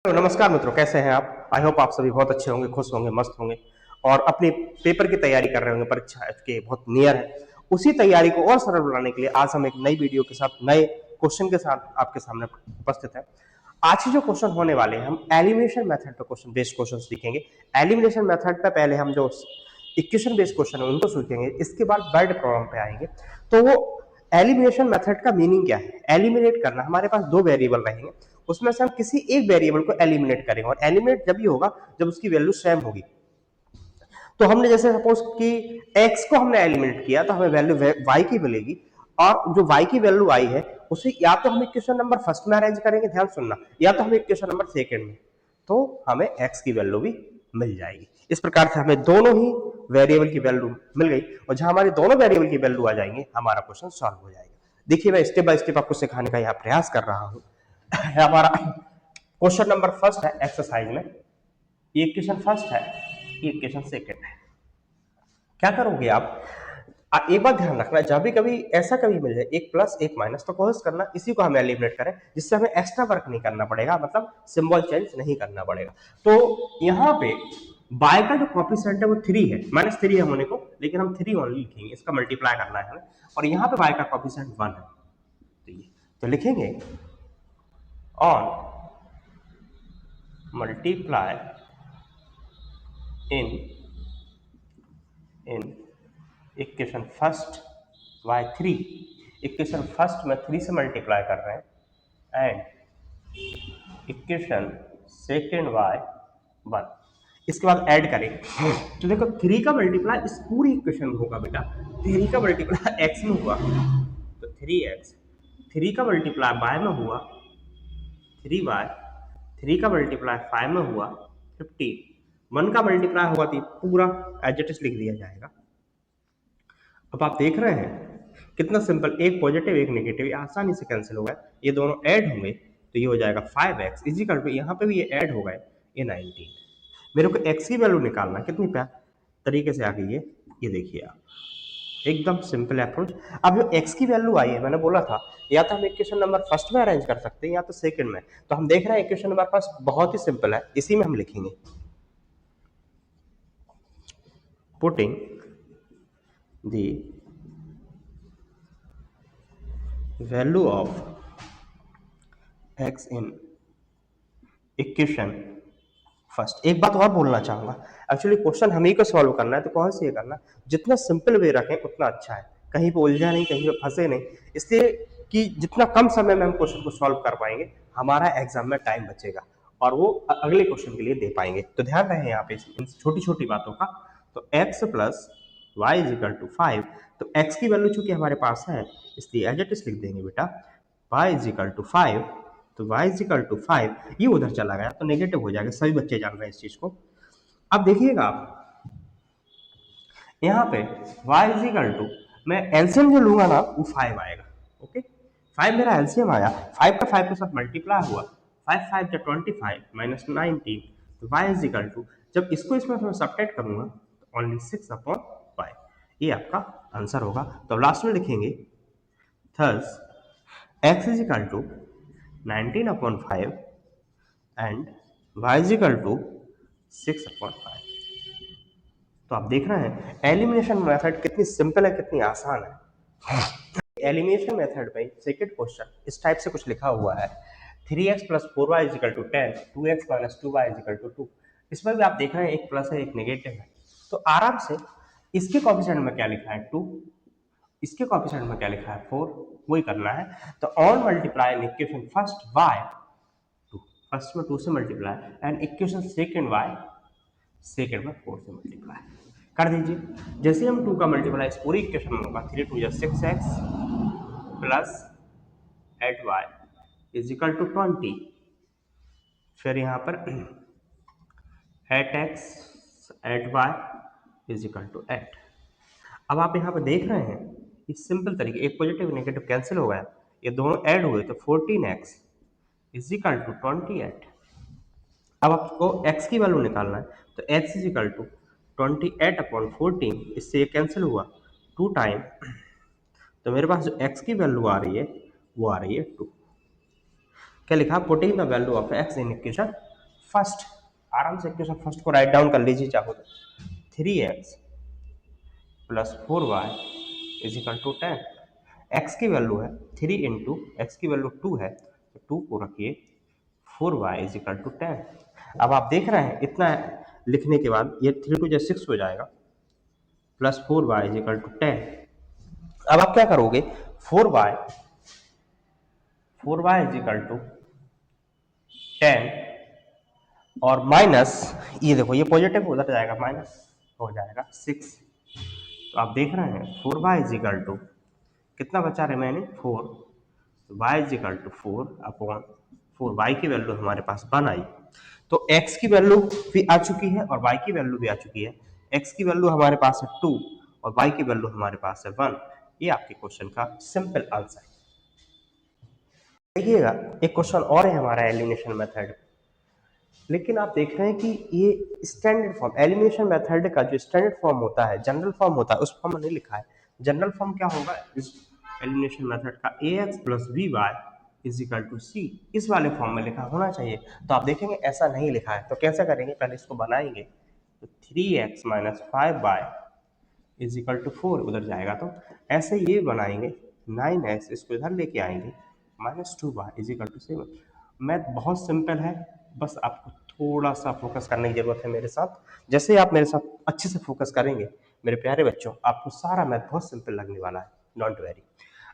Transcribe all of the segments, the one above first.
तो नमस्कार मित्रों, कैसे हैं आप? आई होप आप सभी बहुत अच्छे होंगे, खुश होंगे, मस्त होंगे और अपने पेपर की तैयारी कर रहे होंगे। परीक्षा के बहुत नियर है। उसी तैयारी को और सरल बनाने के लिए आज हम एक नई वीडियो के साथ, नए क्वेश्चन के साथ आपके सामने उपस्थित हैं। आज के जो क्वेश्चन होने वाले हैं, हम एलिमिनेशन मेथड पे क्वेश्चन बेस्ड क्वेश्चन सीखेंगे। एलिमिनेशन मेथड पे पहले हम जो इक्वेशन बेस्ड क्वेश्चन है उनको सीखेंगे, इसके बाद वर्ड प्रॉब्लम पे आएंगे। तो वो एलिमिनेशन मेथड का मीनिंग क्या है? एलिमिनेट करना। हमारे पास दो वेरिएबल रहेंगे, उसमें से हम किसी एक वेरिएबल को एलिमिनेट करेंगे और एलिमिनेट जब भी होगा जब उसकी वैल्यू सेम होगी। तो हमने जैसे सपोज कि x को हमने एलिमिनेट किया तो हमें वैल्यू y की मिलेगी, और जो y की वैल्यू आई है उसे या तो हम इक्वेशन नंबर फर्स्ट में अरेंज करेंगे, ध्यान सुनना, या तो हम इक्वेशन नंबर सेकंड में, तो हमें x की वैल्यू भी मिल जाएगी। इस प्रकार से हमें दोनों ही वेरिएबल की वैल्यू मिल गई, और जहां हमारी दोनों वेरिएबल की वैल्यू आ जाएंगे हमारा क्वेश्चन सॉल्व हो जाएगा। देखिए, मैं स्टेप बाय स्टेप आपको सिखाने का यहाँ प्रयास कर रहा हूँ। हमारा क्वेश्चन नंबर फर्स्ट है एक्सरसाइज में, ये इक्वेशन फर्स्ट है, ये इक्वेशन सेकंड है। क्या करोगे आप? एक बात ध्यान रखना, जब भी कभी ऐसा कभी मिल जाए एक प्लस एक माइनस, तो कोशिश करना इसी को हम एलिमिनेट करें, जिससे हमें एक्स्ट्रा वर्क नहीं करना पड़ेगा, मतलब सिंबल चेंज नहीं करना पड़ेगा। तो यहाँ पे बाय का जो कॉफिशिएंट है वो 3 है, -3 है होने को, लेकिन हम 3 ओनली लिखेंगे, इसका मल्टीप्लाई करना है हमें। और यहाँ पे बाय का कॉफिशिएंट 1 है, तो लिखेंगे on multiply in in equation first y3, equation first में 3 से मल्टीप्लाई कर रहे हैं, एंड इक्वेशन सेकेंड y1। इसके बाद ऐड करें तो देखो 3 का मल्टीप्लाई इस पूरी इक्वेशन में होगा बेटा। 3 का मल्टीप्लाई x में हुआ तो 3x, 3 का मल्टीप्लाई y में हुआ 3y, 3 का मल्टीप्लाई 5 में हुआ 15, 1 का मल्टीप्लाई होगा तो पूरा एज इट इज लिख दिया जाएगा। अब आप देख रहे हैं कितना सिंपल, एक पॉजिटिव एक नेगेटिव आसानी से कैंसिल होगा, ये दोनों ऐड होंगे तो ये हो जाएगा 5x इजिकल टू, यहाँ पे भी ये ऐड हो गए, ये 19। मेरे को x की वैल्यू निकालना, कितनी प्यार तरीके से आ गई है, ये देखिए आप, एकदम सिंपल अप्रोच। अब जो x की वैल्यू आई है, मैंने बोला था या तो हम इक्वेशन नंबर फर्स्ट में अरेंज कर सकते हैं या तो सेकंड में, तो हम देख रहे हैं इक्वेशन नंबर फर्स्ट बहुत ही सिंपल है, इसी में हम लिखेंगे putting the value of x in equation first. एक बात और बोलना चाहूंगा, एक्चुअली क्वेश्चन हम ही को सॉल्व करना है, तो कौन से ये करना, जितना सिंपल वे रखें उतना अच्छा है, कहीं पे उलझा नहीं, कहीं पे फंसे नहीं, इसलिए कि जितना कम समय में हम क्वेश्चन को सॉल्व कर पाएंगे हमारा एग्जाम में टाइम बचेगा और वो अगले क्वेश्चन के लिए दे पाएंगे। तो ध्यान रहे यहाँ पे इन छोटी छोटी बातों का। तो x plus y is equal to 5, तो x की वैल्यू चूंकि हमारे पास है इसलिए एज इट इज लिख देंगे बेटा, y इजिकल टू 5, तो y इजिकल टू 5, ये उधर चला गया तो नेगेटिव हो जाएगा, सभी बच्चे जान रहे हैं इस चीज को। अब देखिएगा आप यहाँ पे y इजिकल टू, मैं एलसीएम जो लूंगा ना वो 5 आएगा। ओके, 5 मेरा एलसीएम आया, 5 का 5 के साथ मल्टीप्लाई हुआ, 5 5 जा 25 माइनस 19, तो y इजिकल टू, जब इसको इसमें मैं सब्ट्रैक्ट करूंगा तो ओनली 6/5, ये आपका आंसर होगा। तो लास्ट में लिखेंगे thus x is equal to 19/5 and y is equal to 6/5। तो आप देख रहे हैं एलिमिनेशन मेथड कितनी सिंपल है, कितनी आसान है। एलिमिनेशन मेथड में सेकंड क्वेश्चन इस टाइप से कुछ लिखा हुआ है, 3x plus 4y is equal to 10, 2x minus 2y is equal to 2। इसमें भी आप देख रहे हैं एक प्लस है एक नेगेटिव है, तो आराम से इसके कोएफिशिएंट में क्या लिखा है 2, इसके कोएफिशिएंट में क्या लिखा है 4, वही करना है। तो on multiply in equation first y, first में 2 से multiply, and equation second y, second में 4 से मल्टीप्लाई कर दीजिए। जैसे हम 2 का मल्टीप्लाई इस पूरी इक्वेशन में होगा, 3 2 6x plus 8y is equal to 20, फिर यहाँ पर 8x 8y is equal to 8। अब आप यहाँ पर देख रहे हैं इस सिंपल तरीके, एक पॉजिटिव नेगेटिव कैंसिल हो गया, ये दोनों ऐड हुए तो 14x इज इक्वल टू 28। अब आपको x की वैल्यू निकालना है, तो x इज इक्वल टू 28/14, इससे ये कैंसिल हुआ 2 टाइम, तो मेरे पास जो x की वैल्यू आ रही है वो आ रही है 2। क्या लिखा, putting the value of x in equation first, आराम से इक्वेशन फर्स्ट को राइट डाउन कर लीजिए चाहो तो, 3x plus 4y is equal to 10। X की वैल्यू है 3 इंटू एक्स की वैल्यू 2 है, तो 2 को रखिए, 4y इज इक्वल टू 10। अब आप देख रहे हैं इतना लिखने के बाद ये 3 टू 6 हो जाएगा, plus 4y is equal to 10। अब आप क्या करोगे, 4y इज इक्वल टू 10 और माइनस, ये देखो ये पॉजिटिव उधर जाएगा, माइनस हो जाएगा 6। तो आप देख रहे हैं 4y इज इक्वल टू कितना बचा रिमेनिंग 4, तो y is equal to 4 upon 4, y की वैल्यू हमारे पास 1 आई। तो x की वैल्यू भी आ चुकी है और y की वैल्यू भी आ चुकी है। x की वैल्यू हमारे पास है 2 और y की वैल्यू हमारे पास है 1। ये आपके क्वेश्चन का सिंपल आंसर। देखिएगा एक क्वेश्चन और है हमारा एलिमिनेशन मेथड, लेकिन आप देख रहे हैं कि ये स्टैंडर्ड फॉर्म, एलिमिनेशन मेथड का जो स्टैंडर्ड फॉर्म होता है, जनरल फॉर्म होता है, उस फॉर्म में नहीं लिखा है। जनरल फॉर्म क्या होगा इस एलिमिनेशन मेथड का, ax plus B Y is equal to C, इस वाले फॉर्म में लिखा होना चाहिए। तो आप देखेंगे ऐसा नहीं लिखा है, तो कैसे करेंगे, पहले इसको बनाएंगे, तो 3x minus 5y is equal to 4 उधर जाएगा, तो ऐसे ये बनाएंगे, 9x इसको इधर लेके आएंगे, minus 2y is equal to 7। Math बहुत सिंपल है, बस आपको थोड़ा सा फोकस करने की जरूरत है मेरे साथ। जैसे आप मेरे साथ अच्छे से फोकस करेंगे मेरे प्यारे बच्चों, आपको सारा मैथ बहुत सिंपल लगने वाला है, डोंट वेरी।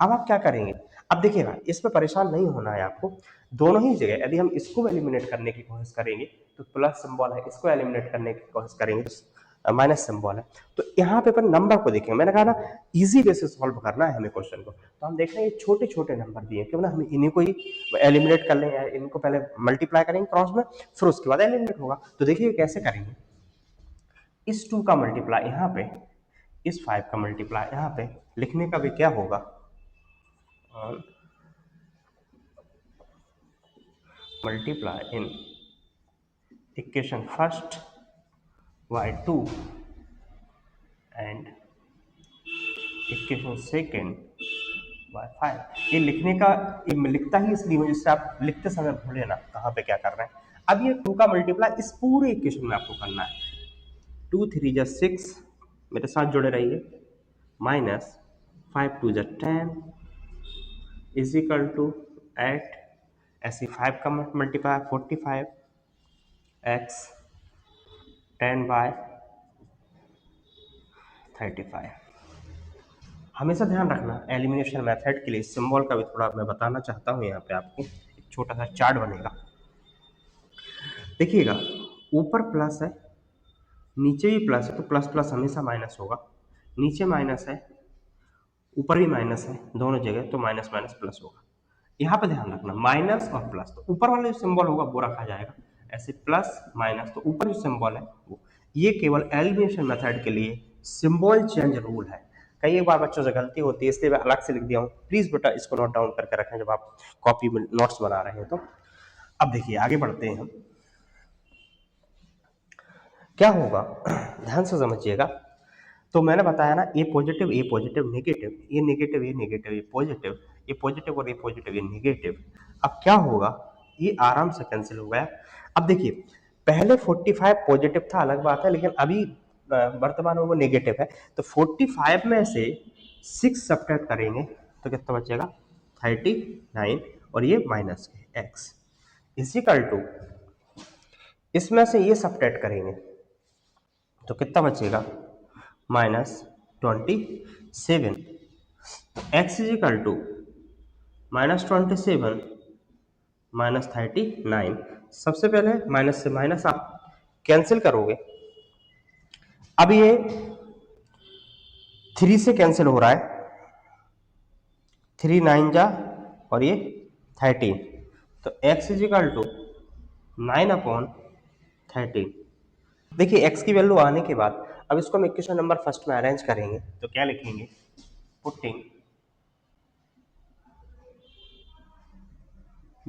अब आप क्या करेंगे, अब देखिएगा इसमें परेशान नहीं होना है आपको, दोनों ही जगह यदि हम इसको एलिमिनेट करने की कोशिश करेंगे तो प्लस सिंबल है, इसको एलिमिनेट करने की कोशिश करेंगे तो माइनस सिंबल है। तो यहाँ पे अपन नंबर को देखेंगे, मैंने कहा ना इजी वे से सॉल्व करना है हमें क्वेश्चन को, तो हम देख रहे हैं छोटे छोटे नंबर दिए, क्यों ना हम इन्हीं को ही एलिमिनेट कर लें, इनको पहले मल्टीप्लाई करेंगे क्रॉस में, फिर उसके बाद एलिमिनेट होगा। तो देखिए कैसे करेंगे, इस 2 का मल्टीप्लाई यहाँ पे, इस 5 का मल्टीप्लाई यहाँ पे, लिखने का भी क्या होगा, multiply in equation first y2 and equation second y5। ये लिखने का, ये लिखता ही इसलिए हूँ जिससे आप लिखते समय भूले ना कहाँ पे क्या कर रहे हैं। अब ये 2 का मल्टीप्लाई इस पूरे इक्वेशन में आपको करना है, 2 3 जा 6, मेरे साथ जुड़े रहिए, माइनस 5 2 जा 10 इज इक्वल टू 8, ऐसे 5 का मल्टीप्लाई 45 x 10 बाय 35। हमेशा ध्यान रखना एलिमिनेशन मेथड के लिए सिंबल का भी थोड़ा मैं बताना चाहता हूँ। यहाँ पे आपको एक छोटा सा चार्ट बनेगा, देखिएगा ऊपर प्लस है नीचे भी प्लस है, तो प्लस प्लस हमेशा माइनस होगा, नीचे माइनस है ऊपर भी माइनस है, दोनों जगह तो माइनस माइनस प्लस होगा। यहाँ पे ध्यान रखना माइनस और प्लस, तो ऊपर वाला जो सिंबल होगा वो रखा जाएगा, ऐसे प्लस माइनस, तो ऊपर जो सिंबल है वो, ये केवल एलिमिनेशन मेथड के लिए सिंबल चेंज रूल है। कई बार बच्चों से गलती होती है, इसलिए मैं अलग से लिख दिया हूँ, प्लीज बेटा इसको नोट डाउन करके रखें जब आप कॉपी में नोट्स बना रहे हैं तो। अब देखिए आगे बढ़ते हैं हम, क्या होगा ध्यान से समझिएगा। तो मैंने बताया ना ए पॉजिटिव नेगेटिव, ये नेगेटिव ये नेगेटिव, ये पॉजिटिव ये पॉजिटिव और ये पॉजिटिव ये नेगेटिव। अब क्या होगा, ये आराम से कैंसिल हो गया। अब देखिए पहले 45 पॉजिटिव था अलग बात है, लेकिन अभी वर्तमान में वो नेगेटिव है, तो 45 में से 6 सब्ट्रैक्ट करेंगे तो कितना बचेगा 39, और ये माइनस एक्स इजिकल टू, इसमें से ये सब्ट्रैक्ट करेंगे तो कितना बचेगा -27, एक्स इज इक्वल टू -27 -39। सबसे पहले माइनस से माइनस आप कैंसिल करोगे, अब ये 3 से कैंसिल हो रहा है, 3 9 जा और ये 13, तो x इज इक्वल टू 9/13। देखिए x की वैल्यू आने के बाद अब इसको हम इक्वेशन नंबर फर्स्ट में अरेंज करेंगे, तो क्या लिखेंगे, putting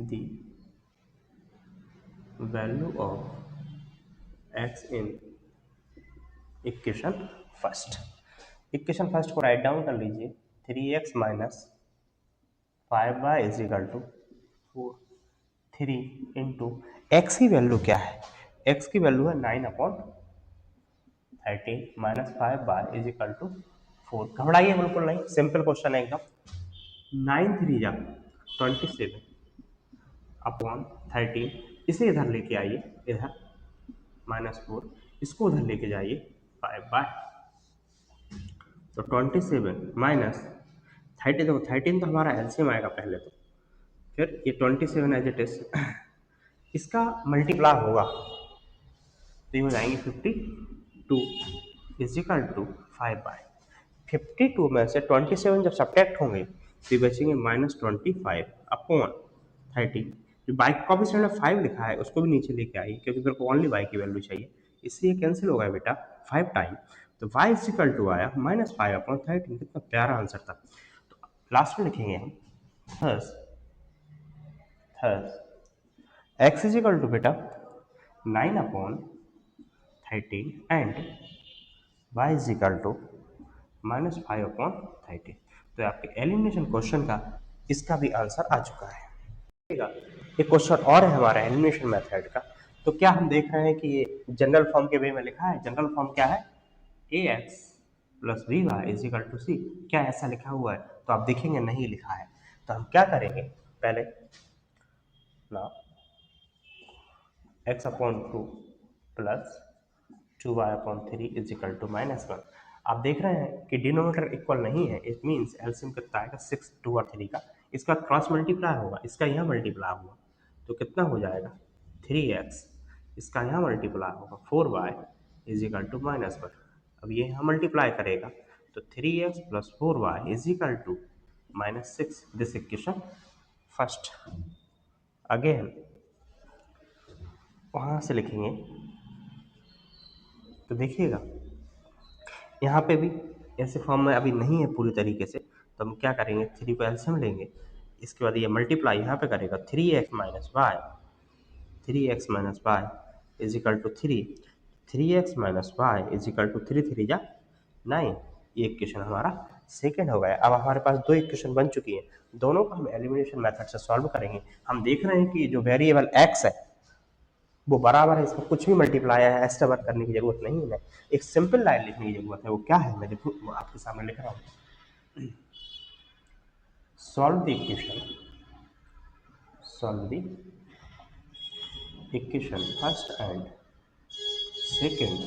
the value of x in equation first. Equation first को राइट डाउन कर लीजिए, 3x minus 5y is equal to 4, 3 into x की वैल्यू क्या है, एक्स की वैल्यू है 9/13 -5 बाय इज इक्वल टू 4। घबराइए बिल्कुल नहीं, सिंपल क्वेश्चन है एकदम। 9 3 जा 27 अपॉन 13, इसे इधर लेके आइए, इधर -4, इसको उधर लेके जाइए 5 बाय, तो 27 माइनस 30, देखो 13 तो हमारा एलसीएम आएगा पहले, तो फिर ये 27 एज इट इज इसका मल्टीप्लाई होगा, तो ये हो जाएंगे 52 इजिकल टू 5 बाय 52 में से 27 जब सब्ट्रैक्ट होंगे तो ये बचेंगे -25 अपॉन 30। जो बाई का भी 5 लिखा है उसको भी नीचे लेके आई, क्योंकि मेरे को ओनली बाई की वैल्यू चाहिए, इसलिए कैंसिल होगा बेटा 5 टाइम, तो y इजिकल टू आया -5 अपॉन 13। कितना प्यारा आंसर था। तो लास्ट में लिखेंगे हम thus thus x is equal to बेटा 9 upon 13 and y is equal to -5/30। तो आपके एलिमिनेशन क्वेश्चन का इसका भी आंसर आ चुका है। एक क्वेश्चन और है हमारा एलिमिनेशन मेथड का। तो क्या हम देख रहे हैं कि ये जनरल फॉर्म के वे में लिखा है। जनरल फॉर्म क्या है, ax plus B Y is equal to c. क्या ऐसा लिखा हुआ है? तो आप देखेंगे नहीं लिखा है। तो हम क्या करेंगे, पहले ना x upon 2 plus 2y/3 is equal to -1। आप देख रहे हैं कि डिनोमिनेटर इक्वल नहीं है, इट मीन्स एलसीएम कितना आएगा 6, 2 और 3 का। इसका क्रॉस मल्टीप्लाई होगा, इसका यहाँ मल्टीप्लाई हुआ तो कितना हो जाएगा 3x, इसका यहाँ मल्टीप्लाई होगा 4y इज इक्वल टू -1। अब ये यहाँ मल्टीप्लाई करेगा तो 3x plus 4y is equal to -6। This equation first. Again वहाँ से लिखेंगे तो देखिएगा यहाँ पे भी ऐसे फॉर्म में अभी नहीं है पूरी तरीके से, तो हम क्या करेंगे 3 को एलसीएम लेंगे, इसके बाद ये मल्टीप्लाई यहाँ पे करेगा 3x minus y, 3x minus y is equal to 3x minus y is equal to 3 जा 9। ये इक्वेशन हमारा सेकेंड हो गया। अब हमारे पास दो इक्वेशन बन चुकी है, दोनों को हम एलिमिनेशन मेथड से सॉल्व करेंगे। हम देख रहे हैं कि जो वेरिएबल x है वो बराबर है, इसका कुछ भी मल्टीप्लाई है, एक्स्ट्रा वर्क करने की जरूरत नहीं है, एक सिंपल लाइन लिखने की जरूरत है। वो क्या है मैं देखो, वो आपके सामने लिख रहा हूँ। Solve the equation first and second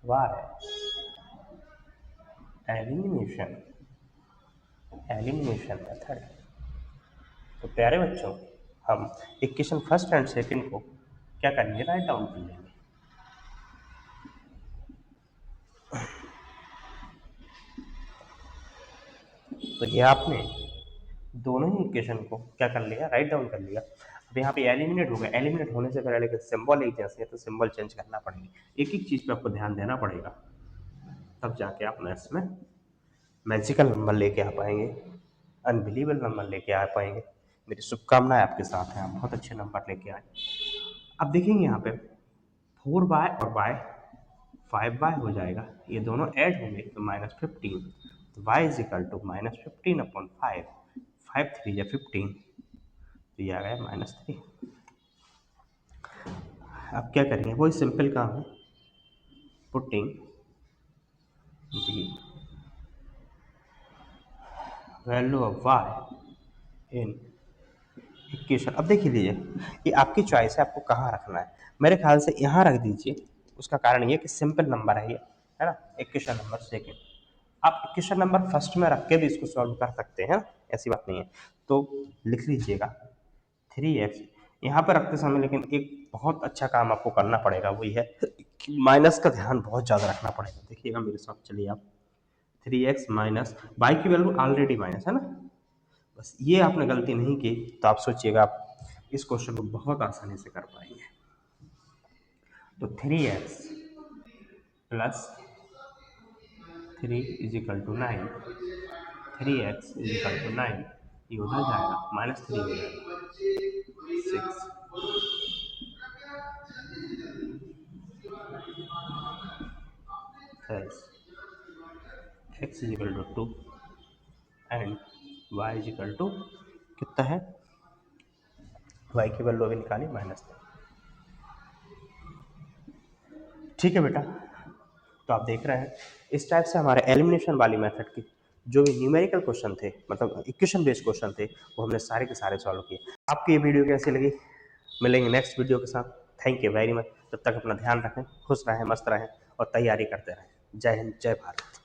by elimination method. तो प्यारे बच्चों, हम इक्वेशन फर्स्ट एंड सेकेंड को क्या करेंगे, राइट डाउन कर लेंगे। तो ये आपने दोनों ही इक्वेशन को क्या कर लिया, राइट डाउन कर लिया। अब यहाँ पे एलिमिनेट हो गया। एलिमिनेट होने से पहले लेकिन सिंबल एक जैसे है, तो सिंबल चेंज करना पड़ेगा, एक एक चीज पे आपको ध्यान देना पड़ेगा, तब जाके आप मैथ्स में मैजिकल नंबर लेके आ पाएंगे, अनबिलीवेबल नंबर लेके आ पाएंगे। मेरी शुभकामनाएं आपके साथ हैं, आप बहुत अच्छे नंबर लेके आए। अब देखेंगे यहाँ पे 4y और y 5y हो जाएगा, ये दोनों ऐड होंगे तो -15, तो y इज इक्वल टू -15/5, 5 3 या 15, तो ये आ गया -3। अब क्या करेंगे, वही सिंपल काम है, putting the value of y in equation. अब देख लीजिए, ये आपकी चॉइस है, आपको कहाँ रखना है। मेरे ख्याल से यहाँ रख दीजिए, उसका कारण ये कि सिंपल नंबर है ये, है ना। इक्वेशन नंबर सेकेंड, आप इक्वेशन नंबर फर्स्ट में रख के भी इसको सॉल्व कर सकते हैं, ऐसी बात नहीं है। तो लिख लीजिएगा 3x यहाँ पर रखते समय, लेकिन एक बहुत अच्छा काम आपको करना पड़ेगा, वही है कि माइनस का ध्यान बहुत ज़्यादा रखना पड़ेगा। देखिएगा मेरे साथ, चलिए आप 3x माइनस बाई की वैल्यू ऑलरेडी माइनस है ना, बस ये आपने गलती नहीं की, तो आप सोचिएगा आप इस क्वेश्चन को बहुत आसानी से कर पाएंगे। तो 3x plus 3 is equal to 9, 3x is equal to 9, ये उधर जाएगा -3 हो जाएगा 6, thus x is equal to 2 and y is equal to कितना है वाई की वैल्यू अभी निकाली -3। ठीक है बेटा, तो आप देख रहे हैं इस टाइप से हमारे एलिमिनेशन वाली मेथड की जो भी न्यूमेरिकल क्वेश्चन थे, मतलब इक्वेशन बेस्ड क्वेश्चन थे, वो हमने सारे के सारे सॉल्व किए। आपकी ये वीडियो कैसी लगी? मिलेंगे नेक्स्ट वीडियो के साथ। Thank you very much. तब तक अपना ध्यान रखें, खुश रहें, मस्त रहें और तैयारी करते रहें। जय हिंद, जय भारत।